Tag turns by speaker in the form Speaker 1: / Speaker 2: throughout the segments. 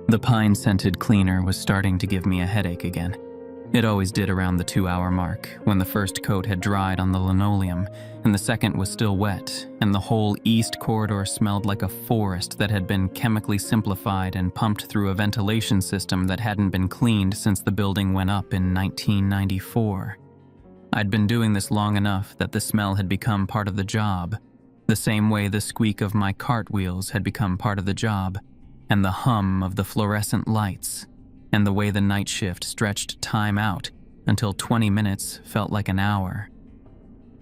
Speaker 1: The pine-scented cleaner was starting to give me a headache again. It always did around the 2-hour mark, when the first coat had dried on the linoleum and the second was still wet, and the whole east corridor smelled like a forest that had been chemically simplified and pumped through a ventilation system that hadn't been cleaned since the building went up in 1994. I'd been doing this long enough that the smell had become part of the job, the same way the squeak of my cartwheels had become part of the job, and the hum of the fluorescent lights, and the way the night shift stretched time out until 20 minutes felt like an hour.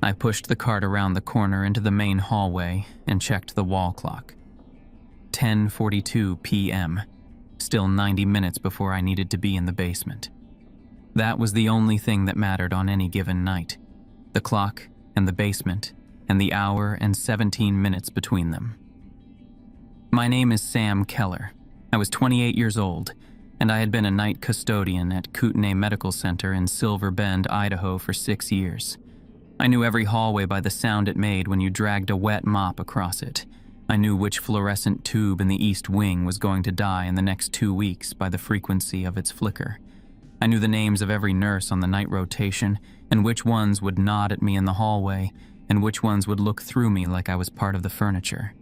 Speaker 1: I pushed the cart around the corner into the main hallway and checked the wall clock. 10:42 p.m., still 90 minutes before I needed to be in the basement. That was the only thing that mattered on any given night, the clock and the basement and the hour and 17 minutes between them. My name is Sam Keller. I was 28 years old, and I had been a night custodian at Kootenai Medical Center in Silver Bend, Idaho for 6 years. I knew every hallway by the sound it made when you dragged a wet mop across it. I knew which fluorescent tube in the east wing was going to die in the next 2 weeks by the frequency of its flicker. I knew the names of every nurse on the night rotation, and which ones would nod at me in the hallway, and which ones would look through me like I was part of the furniture.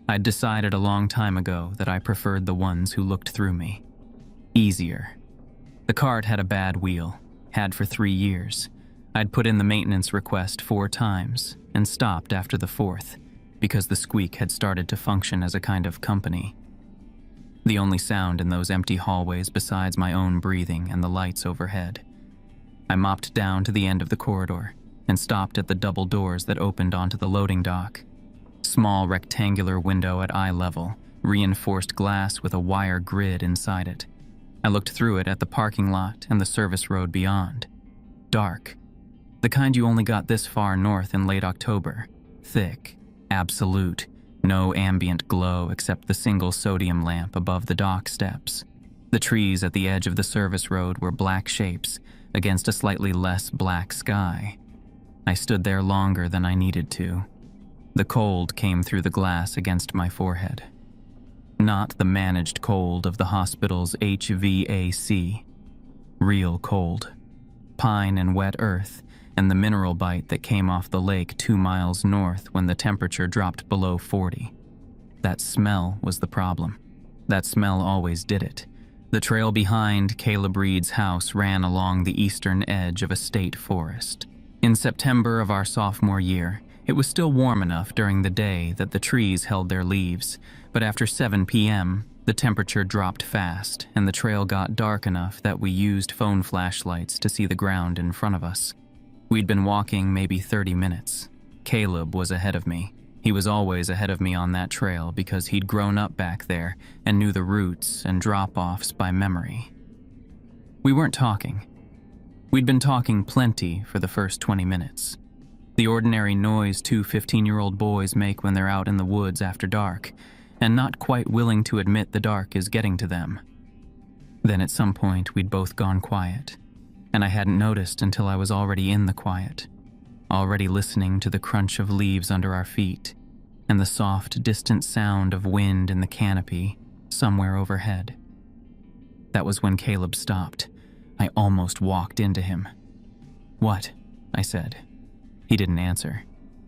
Speaker 1: I'd decided a long time ago that I preferred the ones who looked through me. Easier. The cart had a bad wheel, had for 3 years. I'd put in the maintenance request 4 times and stopped after the 4th because the squeak had started to function as a kind of company. The only sound in those empty hallways besides my own breathing and the lights overhead. I mopped down to the end of the corridor and stopped at the double doors that opened onto the loading dock. Small rectangular window at eye level, reinforced glass with a wire grid inside it. I looked through it at the parking lot and the service road beyond. Dark. The kind you only got this far north in late October. Thick. Absolute. No ambient glow except the single sodium lamp above the dock steps. The trees at the edge of the service road were black shapes against a slightly less black sky. I stood there longer than I needed to. The cold came through the glass against my forehead. Not the managed cold of the hospital's HVAC. Real cold. Pine and wet earth, and the mineral bite that came off the lake 2 miles north when the temperature dropped below 40. That smell was the problem. That smell always did it. The trail behind Caleb Reed's house ran along the eastern edge of a state forest. In September of our sophomore year, it was still warm enough during the day that the trees held their leaves, but after 7 p.m., the temperature dropped fast and the trail got dark enough that we used phone flashlights to see the ground in front of us. We'd been walking maybe 30 minutes. Caleb was ahead of me. He was always ahead of me on that trail because he'd grown up back there and knew the routes and drop-offs by memory. We weren't talking. We'd been talking plenty for the first 20 minutes. The ordinary noise 2 15-year-old boys make when they're out in the woods after dark, and not quite willing to admit the dark is getting to them. Then at some point we'd both gone quiet, and I hadn't noticed until I was already in the quiet, already listening to the crunch of leaves under our feet, and the soft, distant sound of wind in the canopy somewhere overhead. That was when Caleb stopped. I almost walked into him. "What?" I said. He didn't answer.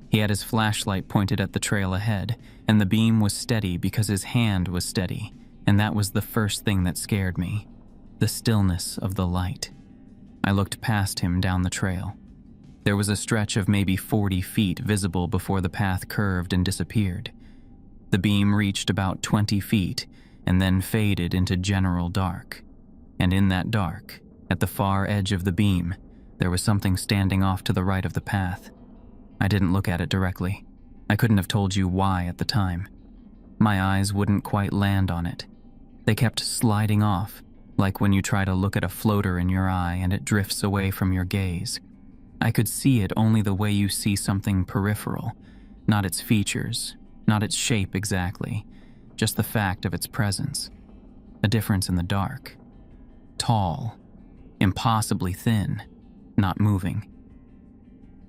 Speaker 1: He had his flashlight pointed at the trail ahead, and the beam was steady because his hand was steady, and that was the first thing that scared me. The stillness of the light. I looked past him down the trail. There was a stretch of maybe 40 feet visible before the path curved and disappeared. The beam reached about 20 feet and then faded into general dark. And in that dark, at the far edge of the beam, there was something standing off to the right of the path. I didn't look at it directly. I couldn't have told you why at the time. My eyes wouldn't quite land on it. They kept sliding off, like when you try to look at a floater in your eye and it drifts away from your gaze. I could see it only the way you see something peripheral, not its features, not its shape exactly, just the fact of its presence. A difference in the dark. Tall, impossibly thin, not moving.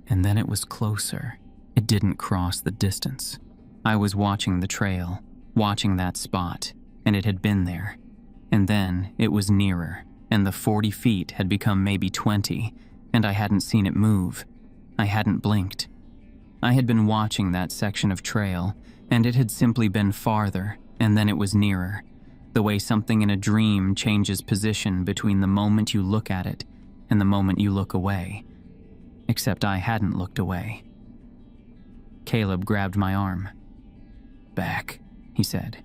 Speaker 1: And then it was closer. It didn't cross the distance. I was watching the trail, watching that spot, and it had been there. And then it was nearer, and the 40 feet had become maybe 20, and I hadn't seen it move. I hadn't blinked. I had been watching that section of trail, and it had simply been farther, and then it was nearer, the way something in a dream changes position between the moment you look at it and the moment you look away. Except I hadn't looked away. Caleb grabbed my arm. "Back," he said,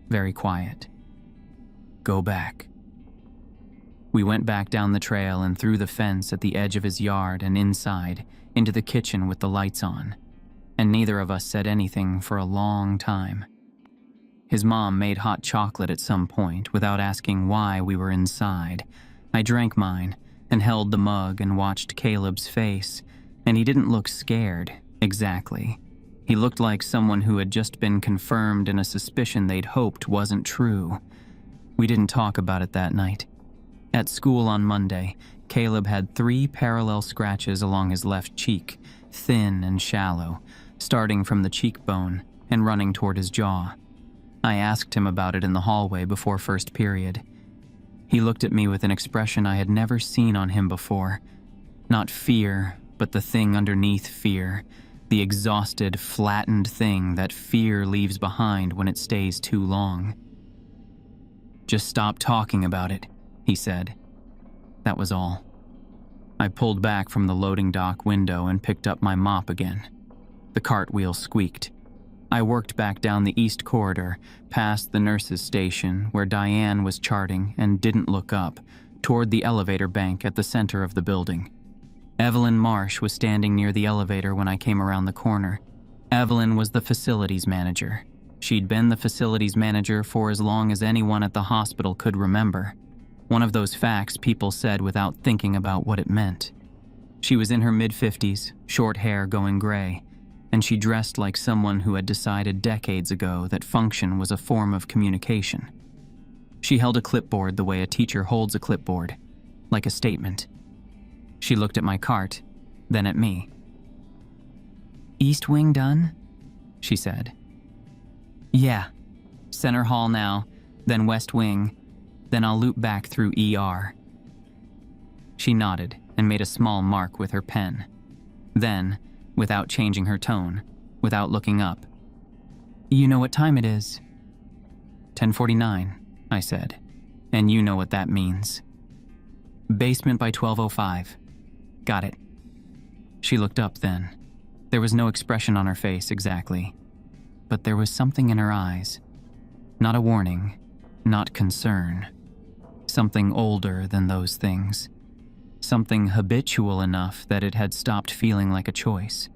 Speaker 1: very quiet. "Go back." We went back down the trail and through the fence at the edge of his yard and inside, into the kitchen with the lights on, and neither of us said anything for a long time. His mom made hot chocolate at some point without asking why we were inside. I drank mine and held the mug and watched Caleb's face, and he didn't look scared, exactly. He looked like someone who had just been confirmed in a suspicion they'd hoped wasn't true. We didn't talk about it that night. At school on Monday, Caleb had 3 parallel scratches along his left cheek, thin and shallow, starting from the cheekbone and running toward his jaw. I asked him about it in the hallway before first period. He looked at me with an expression I had never seen on him before. Not fear, but the thing underneath fear. The exhausted, flattened thing that fear leaves behind when it stays too long. "Just stop talking about it," he said. That was all. I pulled back from the loading dock window and picked up my mop again. The cartwheel squeaked. I worked back down the east corridor, past the nurse's station where Diane was charting and didn't look up, toward the elevator bank at the center of the building. Evelyn Marsh was standing near the elevator when I came around the corner. Evelyn was the facilities manager. She'd been the facilities manager for as long as anyone at the hospital could remember. One of those facts people said without thinking about what it meant. She was in her mid-50s, short hair going gray, and she dressed like someone who had decided decades ago that function was a form of communication. She held a clipboard the way a teacher holds a clipboard, like a statement. She looked at my cart, then at me. "East wing done?" she said. "Yeah. Center hall now, then west wing, then I'll loop back through ER." She nodded and made a small mark with her pen. Then, without changing her tone, without looking up, "You know what time it is?" 10:49, I said, "and you know what that means." "Basement by 12:05. Got it." She looked up then. There was no expression on her face exactly, but there was something in her eyes. Not a warning, not concern. Something older than those things. Something habitual enough that it had stopped feeling like a choice.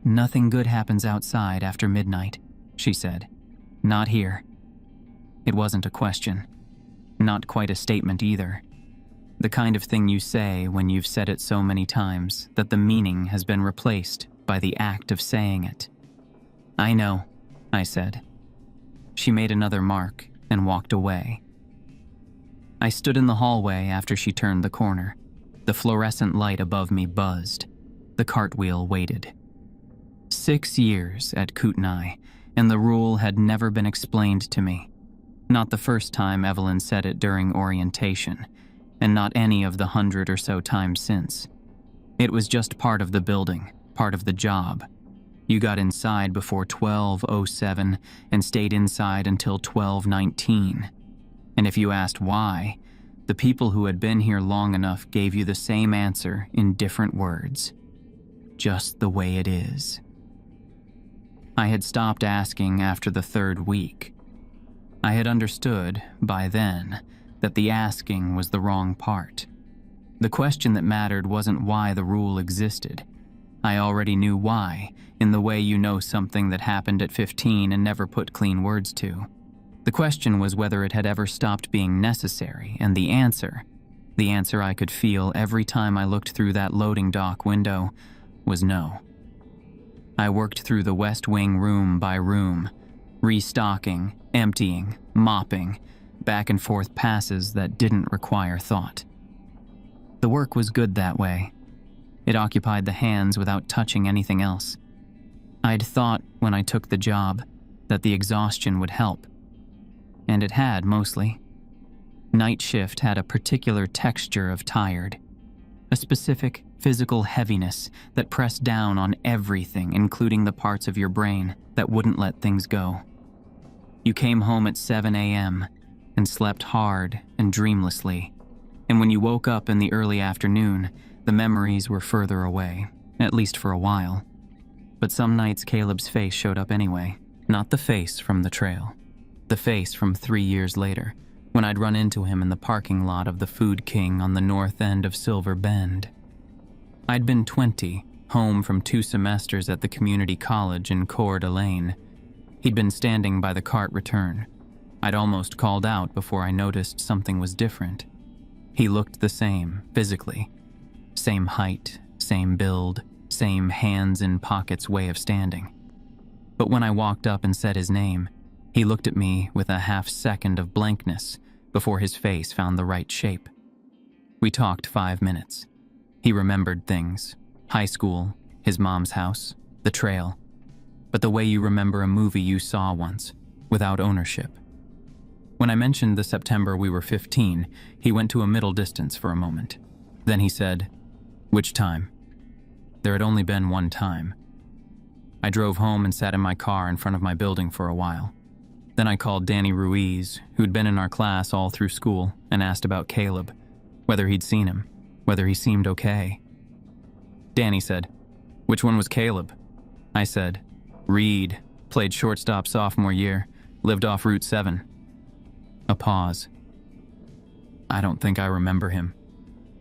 Speaker 1: "Nothing good happens outside after midnight," she said. "Not here." It wasn't a question. Not quite a statement either. The kind of thing you say when you've said it so many times that the meaning has been replaced by the act of saying it. "I know," I said. She made another mark and walked away. I stood in the hallway after she turned the corner. The fluorescent light above me buzzed. The cartwheel waited. 6 years at Kootenai, and the rule had never been explained to me. Not the first time Evelyn said it during orientation, and not any of the 100 or so times since. It was just part of the building, part of the job. You got inside before 12:07 and stayed inside until 12:19. And if you asked why, the people who had been here long enough gave you the same answer in different words. Just the way it is. I had stopped asking after the 3rd week. I had understood, by then, that the asking was the wrong part. The question that mattered wasn't why the rule existed. I already knew why, in the way you know something that happened at 15 and never put clean words to. The question was whether it had ever stopped being necessary, and the answer I could feel every time I looked through that loading dock window, was no. I worked through the West Wing room by room, restocking, emptying, mopping, back and forth passes that didn't require thought. The work was good that way. It occupied the hands without touching anything else. I'd thought, when I took the job, that the exhaustion would help. And it had, mostly. Night shift had a particular texture of tired, a specific physical heaviness that pressed down on everything, including the parts of your brain that wouldn't let things go. You came home at 7 a.m. and slept hard and dreamlessly, and when you woke up in the early afternoon, the memories were further away, at least for a while. But some nights Caleb's face showed up anyway, not the face from the trail. The face from 3 years later, when I'd run into him in the parking lot of the Food King on the north end of Silver Bend. I'd been 20, home from 2 semesters at the community college in Coeur d'Alene. He'd been standing by the cart return. I'd almost called out before I noticed something was different. He looked the same, physically. Same height, same build, same hands in pockets way of standing. But when I walked up and said his name, he looked at me with a half-second of blankness before his face found the right shape. We talked 5 minutes. He remembered things: high school, his mom's house, the trail. But the way you remember a movie you saw once, without ownership. When I mentioned the September we were 15, he went to a middle distance for a moment. Then he said, "Which time?" There had only been one time. I drove home and sat in my car in front of my building for a while. Then I called Danny Ruiz, who'd been in our class all through school, and asked about Caleb, whether he'd seen him, whether he seemed okay. Danny said, "Which one was Caleb?" I said, "Reed, played shortstop sophomore year, lived off Route 7. A pause. "I don't think I remember him,"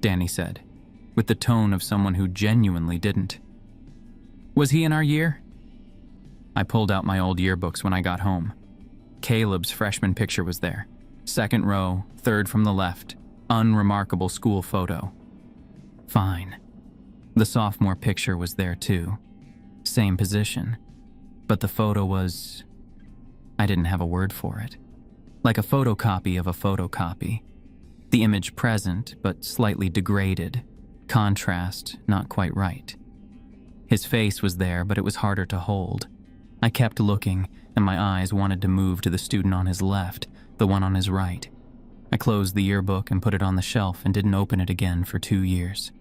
Speaker 1: Danny said, with the tone of someone who genuinely didn't. "Was he in our year?" I pulled out my old yearbooks when I got home. Caleb's freshman picture was there. 2nd row, 3rd from the left, unremarkable school photo. Fine. The sophomore picture was there too. Same position. But the photo was... I didn't have a word for it. Like a photocopy of a photocopy. The image present, but slightly degraded. Contrast not quite right. His face was there, but it was harder to hold. I kept looking, and my eyes wanted to move to the student on his left, the one on his right. I closed the yearbook and put it on the shelf and didn't open it again for 2 years.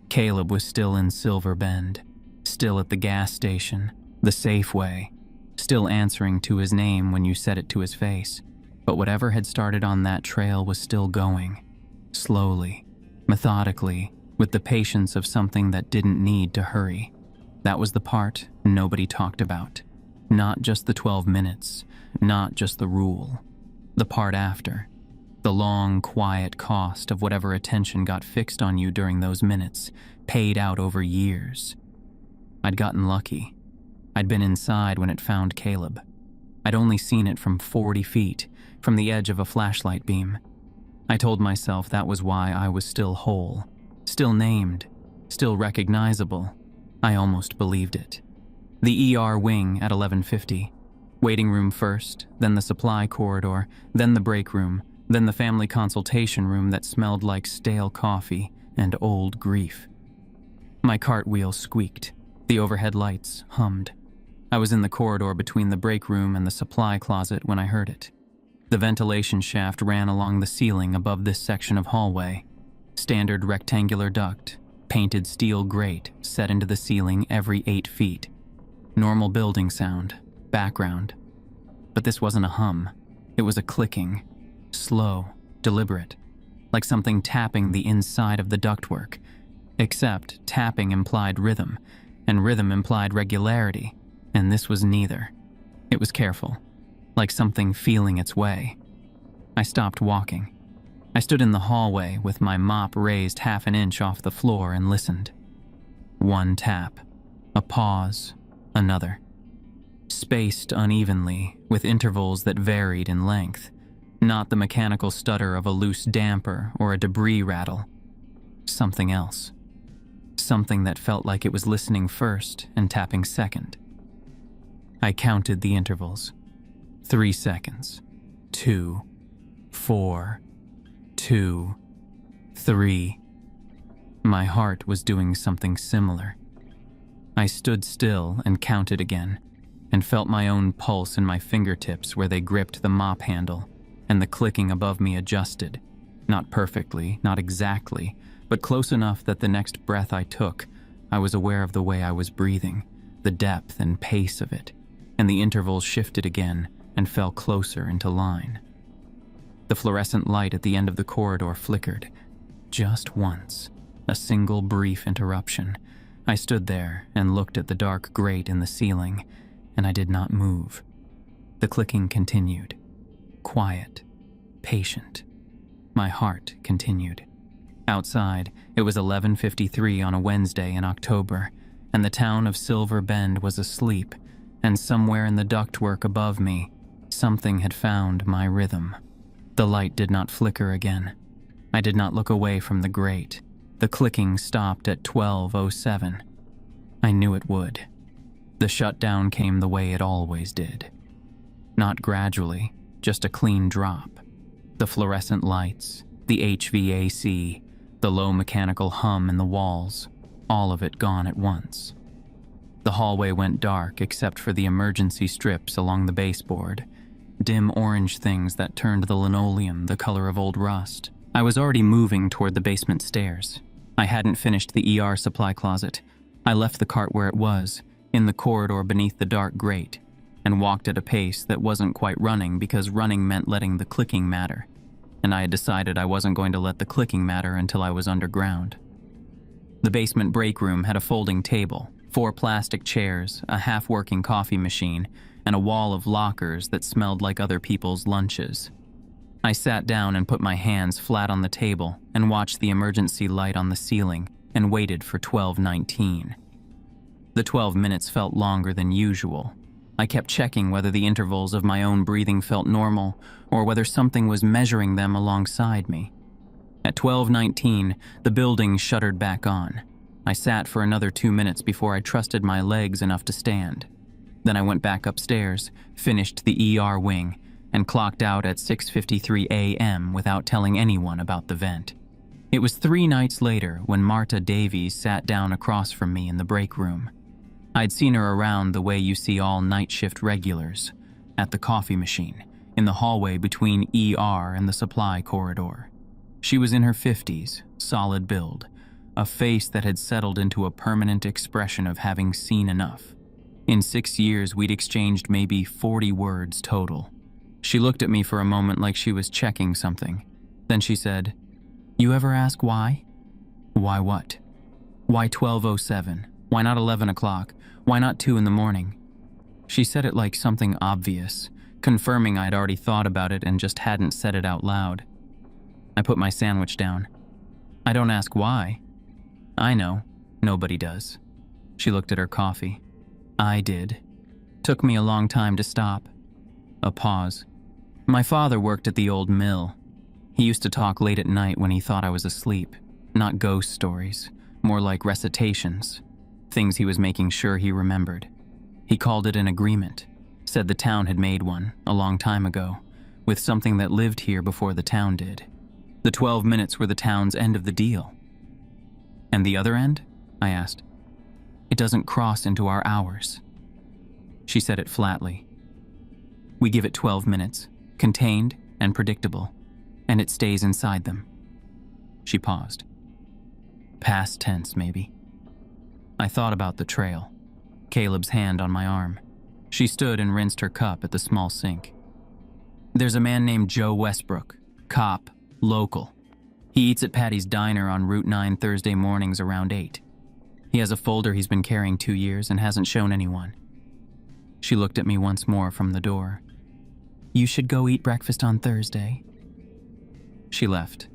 Speaker 1: Caleb was still in Silver Bend, still at the gas station, the Safeway, still answering to his name when you said it to his face. But whatever had started on that trail was still going, slowly, methodically, with the patience of something that didn't need to hurry. That was the part nobody talked about. Not just the 12 minutes, not just the rule. The part after. The long, quiet cost of whatever attention got fixed on you during those minutes, paid out over years. I'd gotten lucky. I'd been inside when it found Caleb. I'd only seen it from 40 feet, from the edge of a flashlight beam. I told myself that was why I was still whole, still named, still recognizable. I almost believed it. The ER wing at 1150. Waiting room first, then the supply corridor, then the break room, then the family consultation room that smelled like stale coffee and old grief. My cartwheel squeaked. The overhead lights hummed. I was in the corridor between the break room and the supply closet when I heard it. The ventilation shaft ran along the ceiling above this section of hallway. Standard rectangular duct, painted steel grate set into the ceiling every 8 feet. Normal building sound, background. But this wasn't a hum. It was a clicking, slow, deliberate, like something tapping the inside of the ductwork. Except tapping implied rhythm, and rhythm implied regularity, and this was neither. It was careful, like something feeling its way. I stopped walking. I stood in the hallway with my mop raised 1/2 inch off the floor and listened. One tap, a pause, another. Spaced unevenly, with intervals that varied in length, not the mechanical stutter of a loose damper or a debris rattle. Something else. Something that felt like it was listening first and tapping second. I counted the intervals. 3 seconds. 2, 4, 2, 3. My heart was doing something similar. I stood still and counted again, and felt my own pulse in my fingertips where they gripped the mop handle, and the clicking above me adjusted. Not perfectly, not exactly, but close enough that the next breath I took, I was aware of the way I was breathing, the depth and pace of it, and the intervals shifted again and fell closer into line. The fluorescent light at the end of the corridor flickered. Just once, a single brief interruption. I stood there and looked at the dark grate in the ceiling, and I did not move. The clicking continued. Quiet, patient. My heart continued. Outside, it was 11:53 on a Wednesday in October, and the town of Silver Bend was asleep, and somewhere in the ductwork above me, something had found my rhythm. The light did not flicker again. I did not look away from the grate. The clicking stopped at 12:07. I knew it would. The shutdown came the way it always did. Not gradually, just a clean drop. The fluorescent lights, the HVAC, the low mechanical hum in the walls, all of it gone at once. The hallway went dark except for the emergency strips along the baseboard, dim orange things that turned the linoleum the color of old rust. I was already moving toward the basement stairs. I hadn't finished the ER supply closet. I left the cart where it was, in the corridor beneath the dark grate, and walked at a pace that wasn't quite running because running meant letting the clicking matter, and I had decided I wasn't going to let the clicking matter until I was underground. The basement break room had a folding table, 4 plastic chairs, a half-working coffee machine, and a wall of lockers that smelled like other people's lunches. I sat down and put my hands flat on the table and watched the emergency light on the ceiling and waited for 12:19. The 12 minutes felt longer than usual. I kept checking whether the intervals of my own breathing felt normal or whether something was measuring them alongside me. At 12:19, the building shuttered back on. I sat for another 2 minutes before I trusted my legs enough to stand. Then I went back upstairs, finished the ER wing, and clocked out at 6:53 a.m. without telling anyone about the vent. It was 3 nights later when Marta Davies sat down across from me in the break room. I'd seen her around the way you see all night shift regulars, at the coffee machine, in the hallway between ER and the supply corridor. She was in her 50s, solid build, a face that had settled into a permanent expression of having seen enough. In 6 years, we'd exchanged maybe 40 words total. She looked at me for a moment like she was checking something. Then she said, "You ever ask why?" "Why what?" "Why 12:07? Why not 11 o'clock? Why not 2 in the morning?" She said it like something obvious, confirming I'd already thought about it and just hadn't said it out loud. I put my sandwich down. "I don't ask why." "I know. Nobody does." She looked at her coffee. "I did. Took me a long time to stop." A pause. "My father worked at the old mill. He used to talk late at night when he thought I was asleep. Not ghost stories, more like recitations. Things he was making sure he remembered. He called it an agreement. Said the town had made one, a long time ago, with something that lived here before the town did. The 12 minutes were the town's end of the deal." "And the other end?" I asked. "It doesn't cross into our hours." She said it flatly. "We give it 12 minutes, contained and predictable, and it stays inside them." She paused. "Past tense, maybe." I thought about the trail, Caleb's hand on my arm. She stood and rinsed her cup at the small sink. "There's a man named Joe Westbrook, cop, local. He eats at Patty's Diner on Route 9 Thursday mornings around 8. He has a folder he's been carrying 2 years and hasn't shown anyone." She looked at me once more from the door. "You should go eat breakfast on Thursday." She left.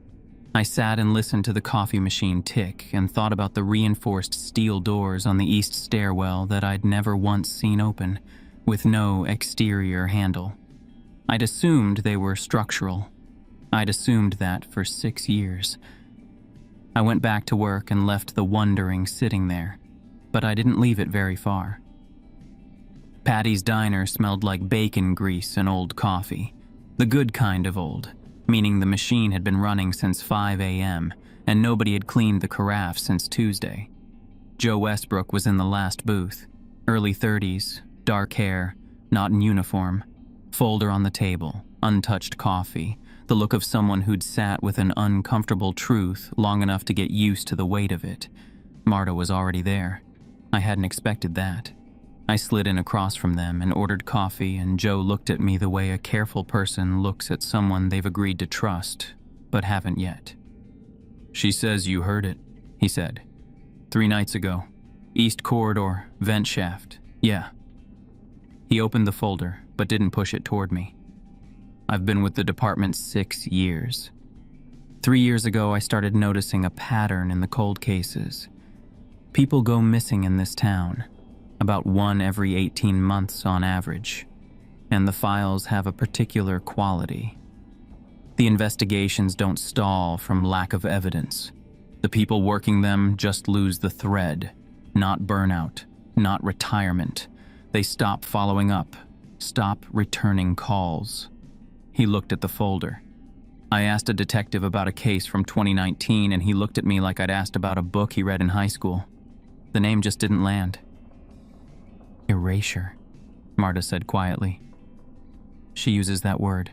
Speaker 1: I sat and listened to the coffee machine tick and thought about the reinforced steel doors on the east stairwell that I'd never once seen open, with no exterior handle. I'd assumed they were structural. I'd assumed that for 6 years. I went back to work and left the wondering sitting there, but I didn't leave it very far. Patty's Diner smelled like bacon grease and old coffee. The good kind of old, meaning the machine had been running since 5 a.m. and nobody had cleaned the carafe since Tuesday. Joe Westbrook was in the last booth, early 30s, dark hair, not in uniform, folder on the table, untouched coffee, the look of someone who'd sat with an uncomfortable truth long enough to get used to the weight of it. Marta was already there. I hadn't expected that. I slid in across from them and ordered coffee, and Joe looked at me the way a careful person looks at someone they've agreed to trust, but haven't yet. "She says you heard it," he said. "3 nights ago. East corridor, vent shaft. Yeah." He opened the folder, but didn't push it toward me. "I've been with the department 6 years. 3 years ago, I started noticing a pattern in the cold cases. People go missing in this town, about 1 every 18 months on average, and the files have a particular quality. The investigations don't stall from lack of evidence. The people working them just lose the thread, not burnout, not retirement. They stop following up, stop returning calls." He looked at the folder. I asked a detective about a case from 2019, and he looked at me like I'd asked about a book he read in high school. The name just didn't land. "Erasure," Marta said quietly. "She uses that word.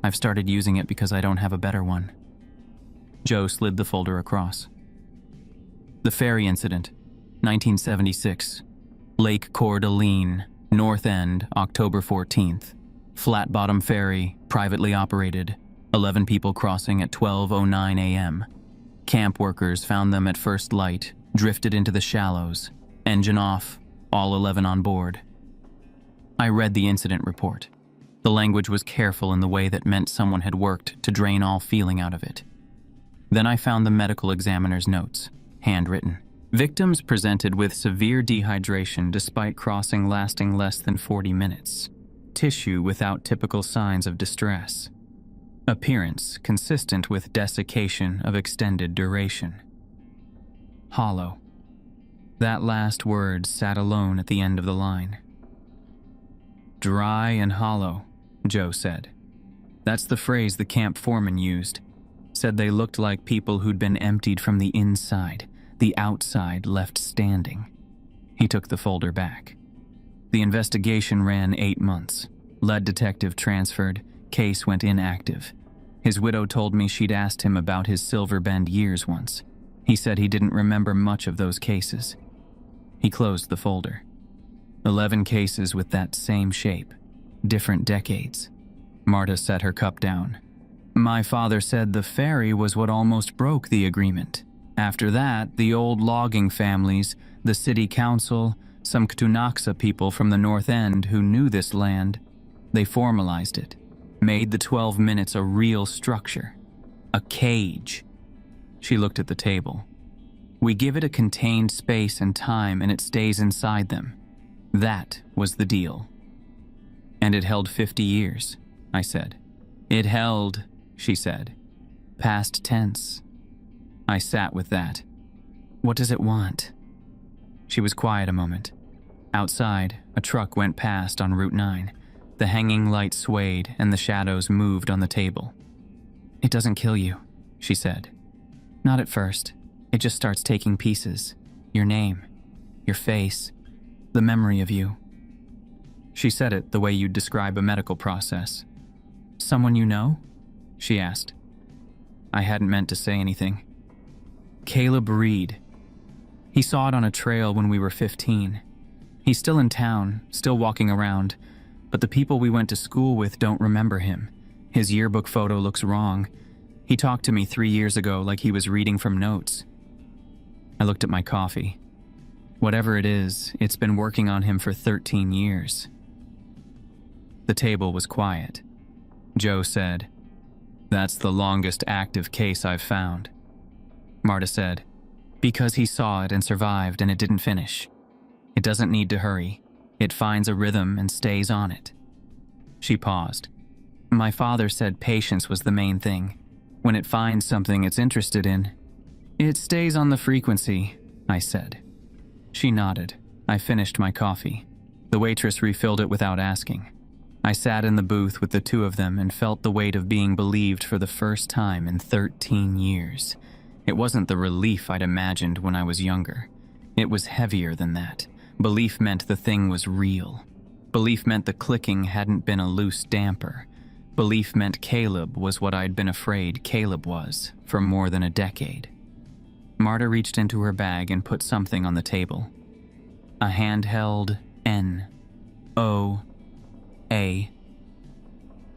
Speaker 1: I've started using it because I don't have a better one." Joe slid the folder across. "The ferry incident, 1976. Lake Coeur d'Alene, North End, October 14th. Flat bottom ferry, privately operated. 11 people crossing at 12:09 a.m. Camp workers found them at first light, drifted into the shallows. Engine off, all 11 on board." I read the incident report. The language was careful in the way that meant someone had worked to drain all feeling out of it. Then I found the medical examiner's notes, handwritten. Victims presented with severe dehydration despite crossing lasting less than 40 minutes. Tissue without typical signs of distress. Appearance consistent with desiccation of extended duration. Hollow. That last word sat alone at the end of the line. "Dry and hollow," Joe said. "That's the phrase the camp foreman used. Said they looked like people who'd been emptied from the inside, the outside left standing." He took the folder back. "The investigation ran 8 months. Lead detective transferred, case went inactive. His widow told me she'd asked him about his Silver Bend years once. He said he didn't remember much of those cases." He closed the folder. 11 cases with that same shape, different decades. Marta set her cup down. "My father said the ferry was what almost broke the agreement. After that, the old logging families, the city council, some Ktunaxa people from the North End who knew this land, they formalized it, made the 12 minutes a real structure, a cage." She looked at the table. "We give it a contained space and time, and it stays inside them. That was the deal." "And it held 50 years, I said. "It held," she said. "Past tense." I sat with that. "What does it want?" She was quiet a moment. Outside, a truck went past on Route 9. The hanging light swayed and the shadows moved on the table. "It doesn't kill you," she said. "Not at first. It just starts taking pieces. Your name, your face, the memory of you." She said it the way you'd describe a medical process. "Someone you know?" she asked. I hadn't meant to say anything. "Caleb Reed. He saw it on a trail when we were 15. He's still in town, still walking around, but the people we went to school with don't remember him. His yearbook photo looks wrong. He talked to me 3 years ago like he was reading from notes." I looked at my coffee. Whatever it is, it's been working on him for 13 years. The table was quiet. Joe said, "That's the longest active case I've found." Marta said, "Because he saw it and survived and it didn't finish. It doesn't need to hurry. It finds a rhythm and stays on it." She paused. "My father said patience was the main thing. When it finds something it's interested in, it stays on the frequency," I said. She nodded. I finished my coffee. The waitress refilled it without asking. I sat in the booth with the two of them and felt the weight of being believed for the first time in 13 years. It wasn't the relief I'd imagined when I was younger. It was heavier than that. Belief meant the thing was real. Belief meant the clicking hadn't been a loose damper. Belief meant Caleb was what I'd been afraid Caleb was for more than a decade. Marta reached into her bag and put something on the table. A handheld N-O-A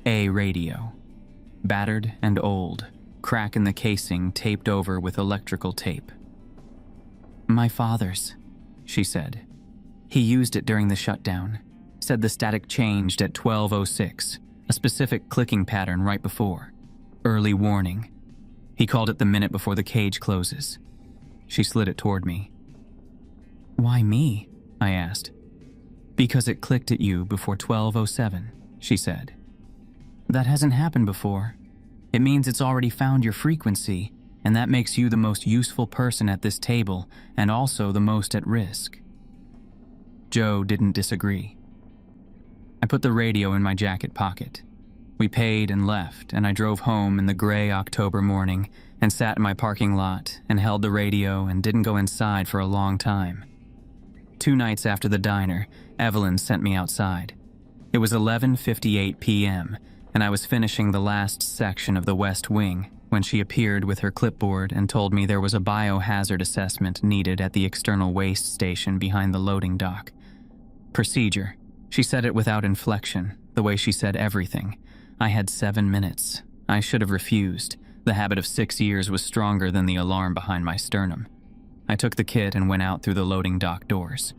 Speaker 1: radio. Battered and old, crack in the casing taped over with electrical tape. "My father's," she said. "He used it during the shutdown. Said the static changed at 12:06, a specific clicking pattern right before. Early warning. He called it the minute before the cage closes." She slid it toward me. "Why me?" I asked. "Because it clicked at you before 12:07, she said. "That hasn't happened before. It means it's already found your frequency, and that makes you the most useful person at this table and also the most at risk." Joe didn't disagree. I put the radio in my jacket pocket. We paid and left, and I drove home in the gray October morning and sat in my parking lot and held the radio and didn't go inside for a long time. 2 nights after the diner, Evelyn sent me outside. It was 11:58 p.m., and I was finishing the last section of the West Wing when she appeared with her clipboard and told me there was a biohazard assessment needed at the external waste station behind the loading dock. Procedure. She said it without inflection, the way she said everything. I had 7 minutes. I should have refused. The habit of 6 years was stronger than the alarm behind my sternum. I took the kit and went out through the loading dock doors.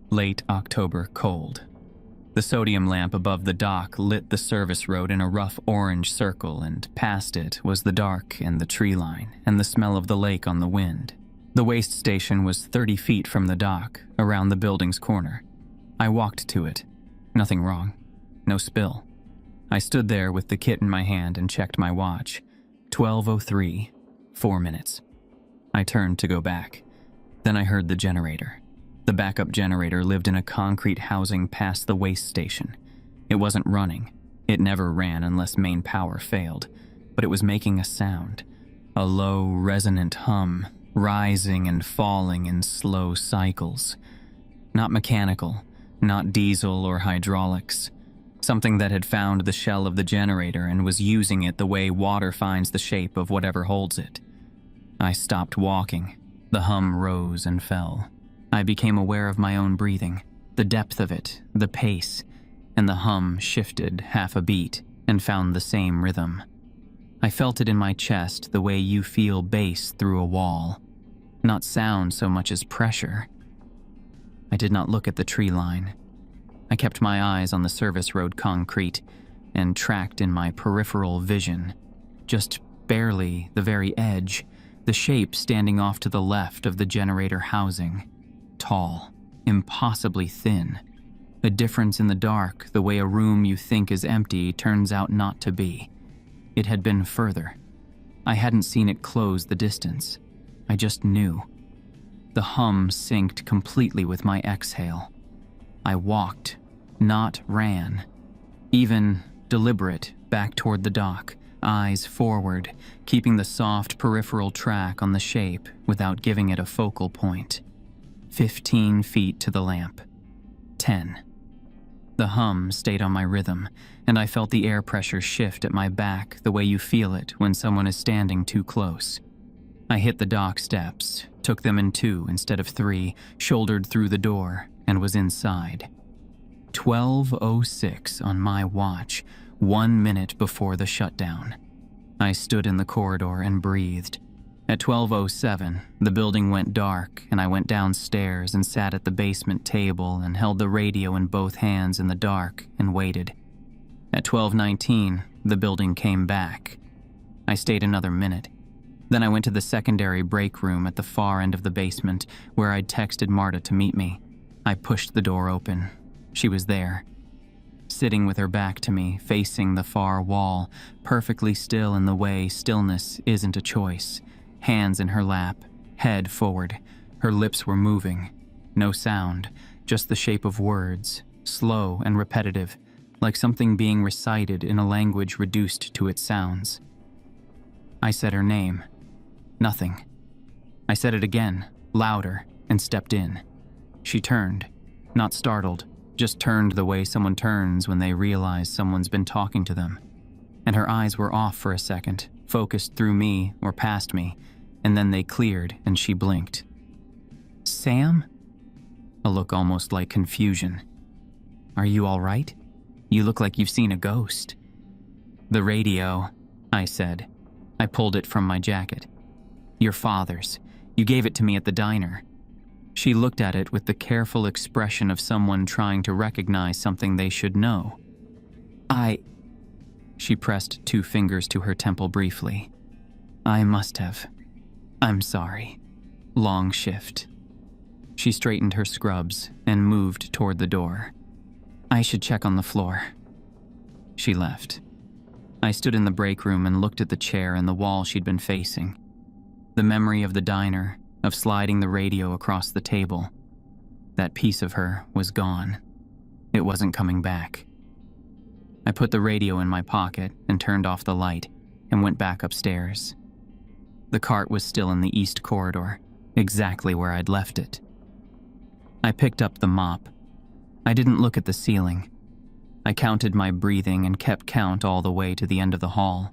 Speaker 1: Late October cold. The sodium lamp above the dock lit the service road in a rough orange circle, and past it was the dark and the tree line and the smell of the lake on the wind. The waste station was 30 feet from the dock, around the building's corner. I walked to it. Nothing wrong. No spill. I stood there with the kit in my hand and checked my watch. 12:03, 4 minutes. I turned to go back. Then I heard the generator. The backup generator lived in a concrete housing past the waste station. It wasn't running. It never ran unless main power failed. But it was making a sound. A low, resonant hum, rising and falling in slow cycles. Not mechanical, not diesel or hydraulics. Something that had found the shell of the generator and was using it the way water finds the shape of whatever holds it. I stopped walking. The hum rose and fell. I became aware of my own breathing, the depth of it, the pace, and the hum shifted half a beat and found the same rhythm. I felt it in my chest the way you feel bass through a wall. Not sound so much as pressure. I did not look at the tree line. I kept my eyes on the service road concrete and tracked in my peripheral vision, just barely the very edge, the shape standing off to the left of the generator housing. Tall, impossibly thin. A difference in the dark, the way a room you think is empty turns out not to be. It had been further. I hadn't seen it close the distance. I just knew. The hum synced completely with my exhale. I walked, not ran. Even deliberate, back toward the dock, eyes forward, keeping the soft peripheral track on the shape without giving it a focal point. 15 feet to the lamp. 10. The hum stayed on my rhythm, and I felt the air pressure shift at my back the way you feel it when someone is standing too close. I hit the dock steps, took them in 2 instead of 3, shouldered through the door, and was inside. 12:06 on my watch, 1 minute before the shutdown. I stood in the corridor and breathed. At 12:07, the building went dark, and I went downstairs and sat at the basement table and held the radio in both hands in the dark and waited. At 12:19, the building came back. I stayed another minute. Then I went to the secondary break room at the far end of the basement, where I'd texted Marta to meet me. I pushed the door open. She was there, sitting with her back to me, facing the far wall, perfectly still in the way stillness isn't a choice. Hands in her lap, head forward. Her lips were moving. No sound, just the shape of words, slow and repetitive, like something being recited in a language reduced to its sounds. I said her name. Nothing. I said it again, louder, and stepped in. She turned, not startled, just turned the way someone turns when they realize someone's been talking to them. And her eyes were off for a second, focused through me or past me, and then they cleared and she blinked. "Sam?" A look almost like confusion. "Are you all right? You look like you've seen a ghost." "The radio," I said. I pulled it from my jacket. "Your father's. You gave it to me at the diner." She looked at it with the careful expression of someone trying to recognize something they should know. She pressed 2 fingers to her temple briefly. "I must have. I'm sorry. Long shift." She straightened her scrubs and moved toward the door. "I should check on the floor." She left. I stood in the break room and looked at the chair and the wall she'd been facing. The memory of the diner, of sliding the radio across the table. That piece of her was gone. It wasn't coming back. I put the radio in my pocket and turned off the light and went back upstairs. The cart was still in the east corridor, exactly where I'd left it. I picked up the mop. I didn't look at the ceiling. I counted my breathing and kept count all the way to the end of the hall.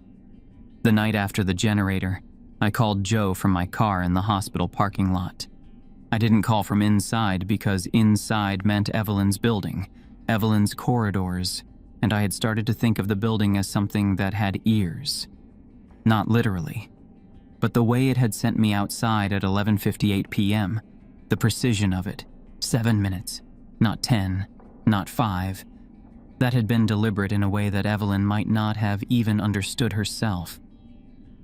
Speaker 1: The night after the generator, I called Joe from my car in the hospital parking lot. I didn't call from inside because inside meant Evelyn's building, Evelyn's corridors, and I had started to think of the building as something that had ears. Not literally, but the way it had sent me outside at 11:58 p.m., the precision of it, 7 minutes, not 10, not 5, that had been deliberate in a way that Evelyn might not have even understood herself.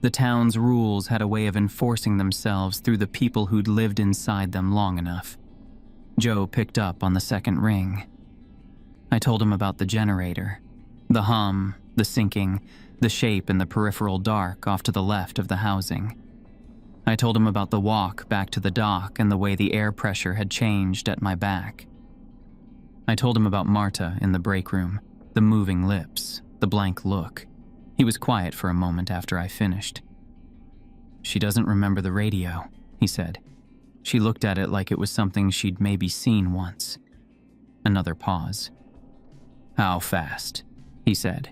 Speaker 1: The town's rules had a way of enforcing themselves through the people who'd lived inside them long enough. Joe picked up on the second ring. I told him about the generator, the hum, the sinking, the shape in the peripheral dark off to the left of the housing. I told him about the walk back to the dock and the way the air pressure had changed at my back. I told him about Marta in the break room, the moving lips, the blank look. He was quiet for a moment after I finished. "She doesn't remember the radio," he said. "She looked at it like it was something she'd maybe seen once." Another pause. "How fast?" he said.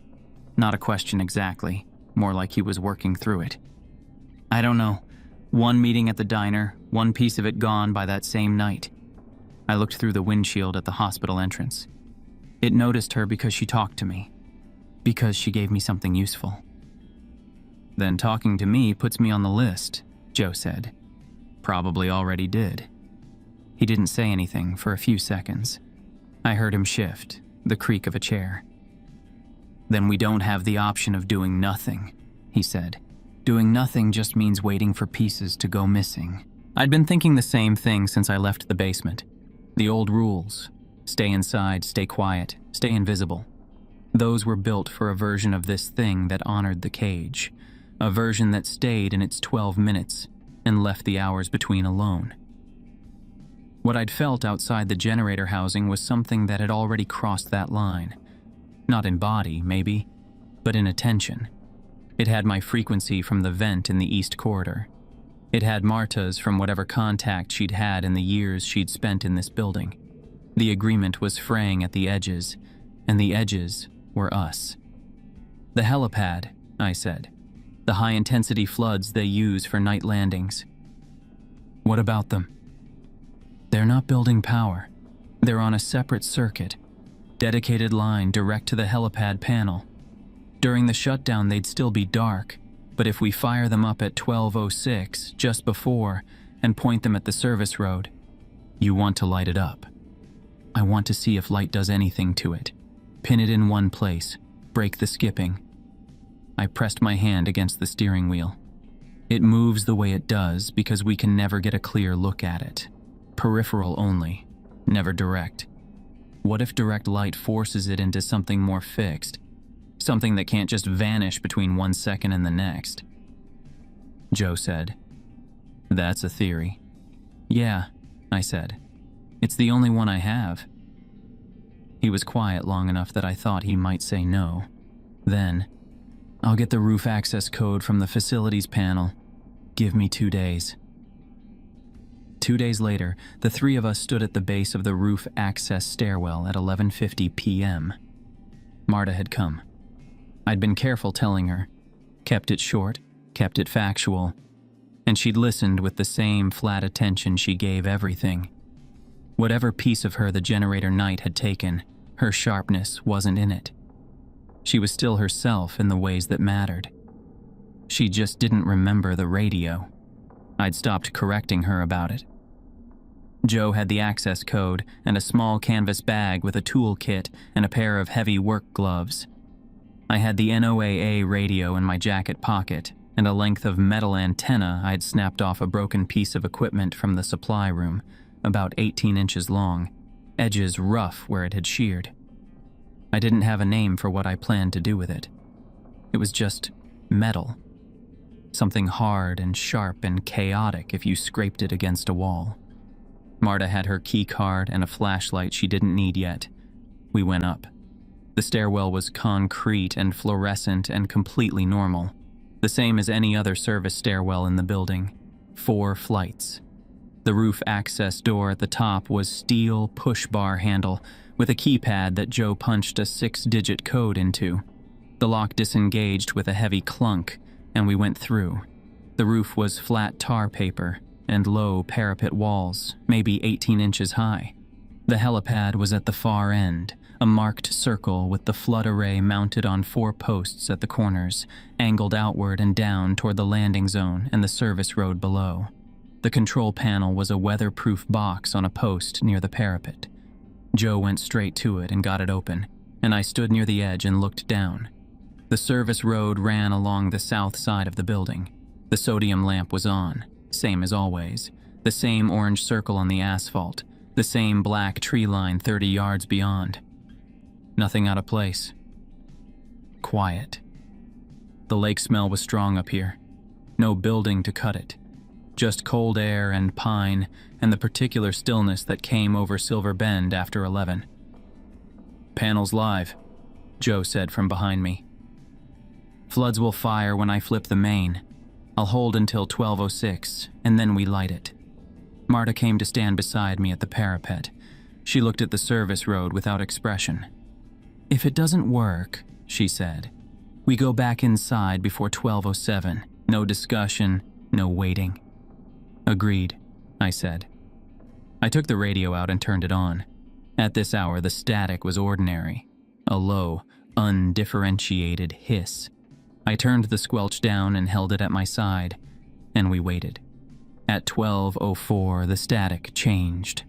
Speaker 1: Not a question exactly, more like he was working through it. "I don't know. One meeting at the diner, one piece of it gone by that same night." I looked through the windshield at the hospital entrance. It noticed her because she talked to me. Because she gave me something useful. "Then talking to me puts me on the list," Joe said. "Probably already did." He didn't say anything for a few seconds. I heard him shift, the creak of a chair. "Then we don't have the option of doing nothing," he said. "Doing nothing just means waiting for pieces to go missing." I'd been thinking the same thing since I left the basement. The old rules. Stay inside, stay quiet, stay invisible. Those were built for a version of this thing that honored the cage. A version that stayed in its 12 minutes and left the hours between alone. What I'd felt outside the generator housing was something that had already crossed that line. Not in body, maybe, but in attention. It had my frequency from the vent in the east corridor. It had Marta's from whatever contact she'd had in the years she'd spent in this building. The agreement was fraying at the edges, and the edges were us. "The helipad," I said. "The high-intensity floods they use for night landings." "What about them?" "They're not building power. They're on a separate circuit. Dedicated line direct to the helipad panel. During the shutdown they'd still be dark, but if we fire them up at 12:06, just before, and point them at the service road, you want to light it up. I want to see if light does anything to it. Pin it in one place, break the skipping." I pressed my hand against the steering wheel. "It moves the way it does because we can never get a clear look at it. Peripheral only, never direct. What if direct light forces it into something more fixed? Something that can't just vanish between 1 second and the next?" Joe said, "That's a theory." "Yeah," I said. "It's the only one I have." He was quiet long enough that I thought he might say no. Then, "I'll get the roof access code from the facilities panel. Give me 2 days." 2 days later, the three of us stood at the base of the roof access stairwell at 11:50 p.m. Marta had come. I'd been careful telling her, kept it short, kept it factual, and she'd listened with the same flat attention she gave everything. Whatever piece of her the generator night had taken, her sharpness wasn't in it. She was still herself in the ways that mattered. She just didn't remember the radio. I'd stopped correcting her about it. Joe had the access code and a small canvas bag with a tool kit and a pair of heavy work gloves. I had the NOAA radio in my jacket pocket and a length of metal antenna I'd snapped off a broken piece of equipment from the supply room, about 18 inches long, edges rough where it had sheared. I didn't have a name for what I planned to do with it. It was just metal. Something hard and sharp and chaotic if you scraped it against a wall. Marta had her key card and a flashlight she didn't need yet. We went up. The stairwell was concrete and fluorescent and completely normal, the same as any other service stairwell in the building. 4 flights. The roof access door at the top was steel push-bar handle with a keypad that Joe punched a 6-digit code into. The lock disengaged with a heavy clunk, and we went through. The roof was flat tar paper and low parapet walls, maybe 18 inches high. The helipad was at the far end, a marked circle with the flood array mounted on 4 posts at the corners, angled outward and down toward the landing zone and the service road below. The control panel was a weatherproof box on a post near the parapet. Joe went straight to it and got it open, and I stood near the edge and looked down. The service road ran along the south side of the building. The sodium lamp was on, same as always. The same orange circle on the asphalt. The same black tree line 30 yards beyond. Nothing out of place. Quiet. The lake smell was strong up here. No building to cut it. Just cold air and pine and the particular stillness that came over Silver Bend after 11. "Panel's live," Joe said from behind me. "Floods will fire when I flip the main. I'll hold until 12:06, and then we light it." Marta came to stand beside me at the parapet. She looked at the service road without expression. "If it doesn't work," she said, "we go back inside before 12:07. No discussion, no waiting." "Agreed," I said. I took the radio out and turned it on. At this hour, the static was ordinary, a low, undifferentiated hiss. I turned the squelch down and held it at my side, and we waited. At 12:04, the static changed.